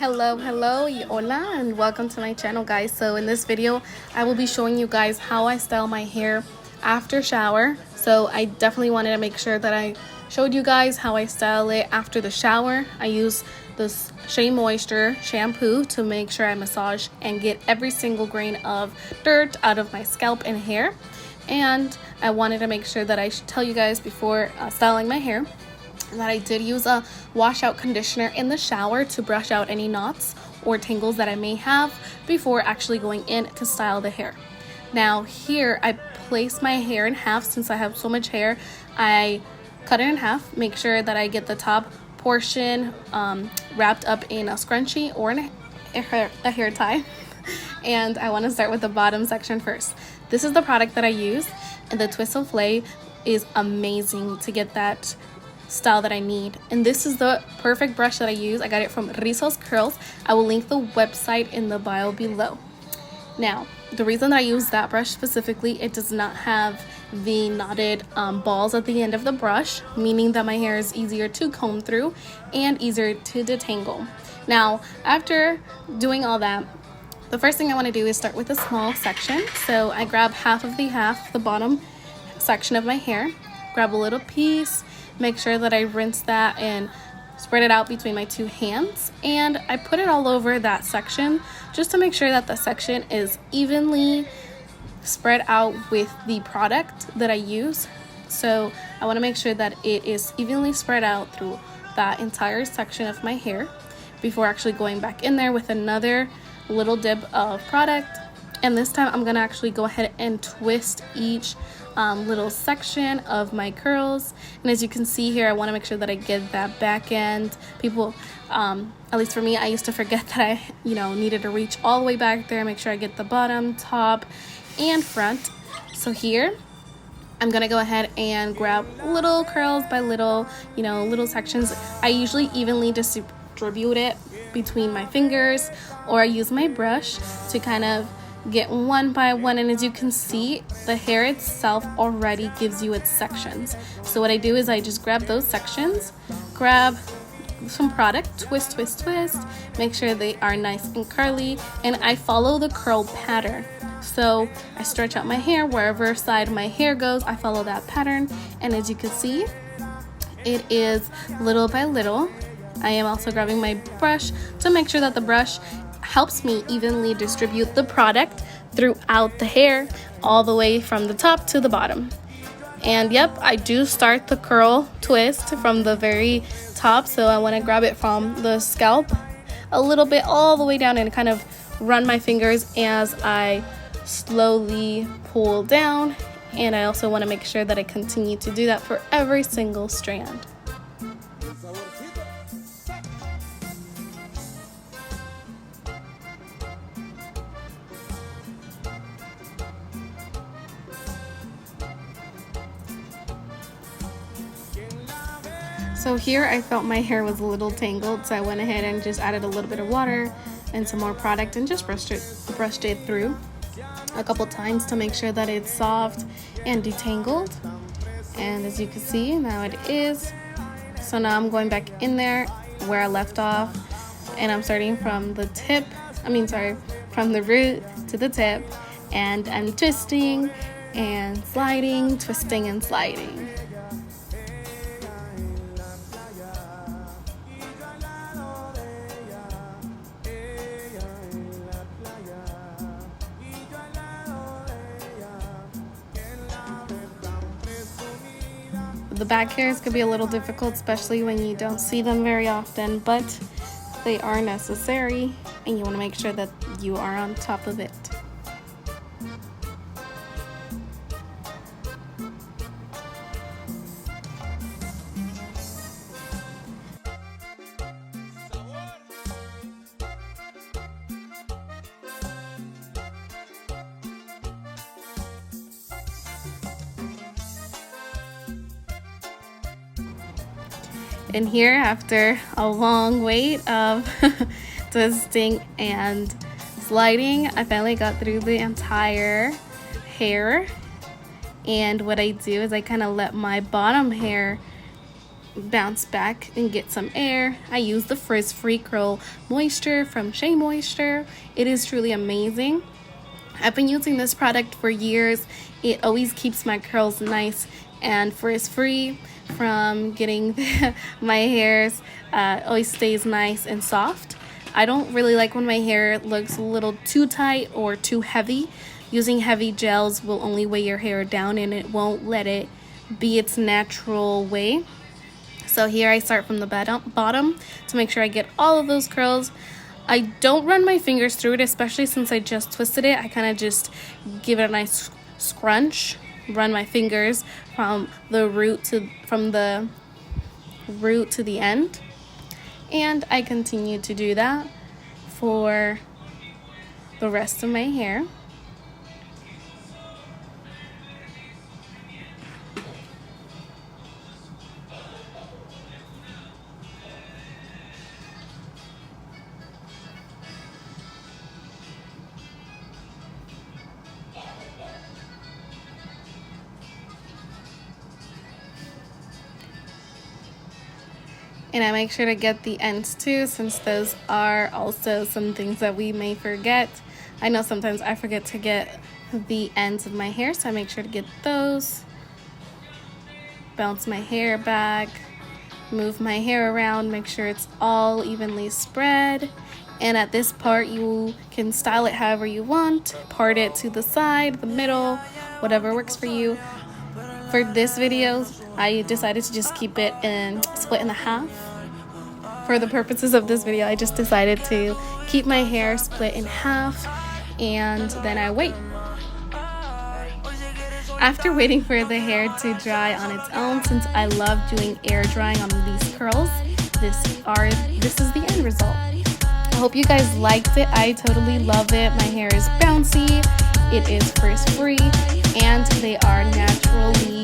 Hello, hola, and welcome to my channel, guys. So in this video I will be showing you guys how I style my hair after shower. So I definitely wanted to make sure that I showed you guys how I style it after the shower. I use this Shea Moisture shampoo to make sure I massage and get every single grain of dirt out of my scalp and hair. And I wanted to make sure that I should tell you guys before styling my hair that I did use a washout conditioner in the shower to brush out any knots or tangles that I may have before actually going in to style the hair. Now here I place my hair in half. Since I have so much hair, I cut it in half, make sure that I get the top portion wrapped up in a scrunchie or a hair tie. And I want to start with the bottom section first. This is the product that I use, and the Twist Souffle is amazing to get that style that I need. And this is the perfect brush that I use. I got it from Rizos Curls. I will link the website in the bio below. Now, the reason that I use that brush specifically, it does not have the knotted balls at the end of the brush, meaning that my hair is easier to comb through and easier to detangle. Now, after doing all that, the first thing I want to do is start with a small section. So I grab half of the bottom section of my hair, grab a little piece, make sure that I rinse that and spread it out between my two hands, and I put it all over that section just to make sure that the section is evenly spread out with the product that I use. So I want to make sure that it is evenly spread out through that entire section of my hair before actually going back in there with another little dip of product. And this time I'm gonna actually go ahead and twist each little section of my curls. And as you can see here, I want to make sure that I get that back end. People, at least for me, I used to forget that I needed to reach all the way back there, make sure I get the bottom, top, and front. So here I'm gonna go ahead and grab little curls by little sections. I usually evenly distribute it between my fingers, or I use my brush to kind of get one by one. And as you can see, the hair itself already gives you its sections. So what I do is I just grab those sections, grab some product, twist, make sure they are nice and curly, and I follow the curl pattern. So I stretch out my hair wherever side my hair goes, I follow that pattern. And as you can see, it is little by little. I am also grabbing my brush to make sure that the brush helps me evenly distribute the product throughout the hair, all the way from the top to the bottom. And yep, I do start the curl twist from the very top, so I want to grab it from the scalp a little bit all the way down and kind of run my fingers as I slowly pull down. And I also want to make sure that I continue to do that for every single strand. So here I felt my hair was a little tangled, so I went ahead and just added a little bit of water and some more product and just brushed it through a couple times to make sure that it's soft and detangled. And as you can see, now it is. So now I'm going back in there where I left off, and I'm starting from the from the root to the tip, and I'm twisting and sliding, twisting and sliding. The back hairs could be a little difficult, especially when you don't see them very often, but they are necessary, and you want to make sure that you are on top of it. And here, after a long wait of twisting and sliding, I finally got through the entire hair. And what I do is I kind of let my bottom hair bounce back and get some air, I use the Frizz-Free Curl Moisture from Shea Moisture. It is truly amazing. I've been using this product for years. It always keeps my curls nice and frizz-free from getting my hairs. Always stays nice and soft. I don't really like when my hair looks a little too tight or too heavy. Using heavy gels will only weigh your hair down and it won't let it be its natural way. So here I start from the bottom to make sure I get all of those curls. I don't run my fingers through it, especially since I just twisted it. I kind of just give it a nice scrunch, run my fingers from the root to the end, and I continue to do that for the rest of my hair. And I make sure to get the ends too, since those are also some things that we may forget. I know sometimes I forget to get the ends of my hair, so I make sure to get those. Bounce my hair back, move my hair around, make sure it's all evenly spread. And at this part, you can style it however you want. Part it to the side, the middle, whatever works for you. For this video, I decided to just keep it split in half. For the purposes of this video, I just decided to keep my hair split in half, and then I wait. After waiting for the hair to dry on its own, since I love doing air drying on these curls, this is the end result. I hope you guys liked it. I totally love it. My hair is bouncy, it is frizz-free, and they are naturally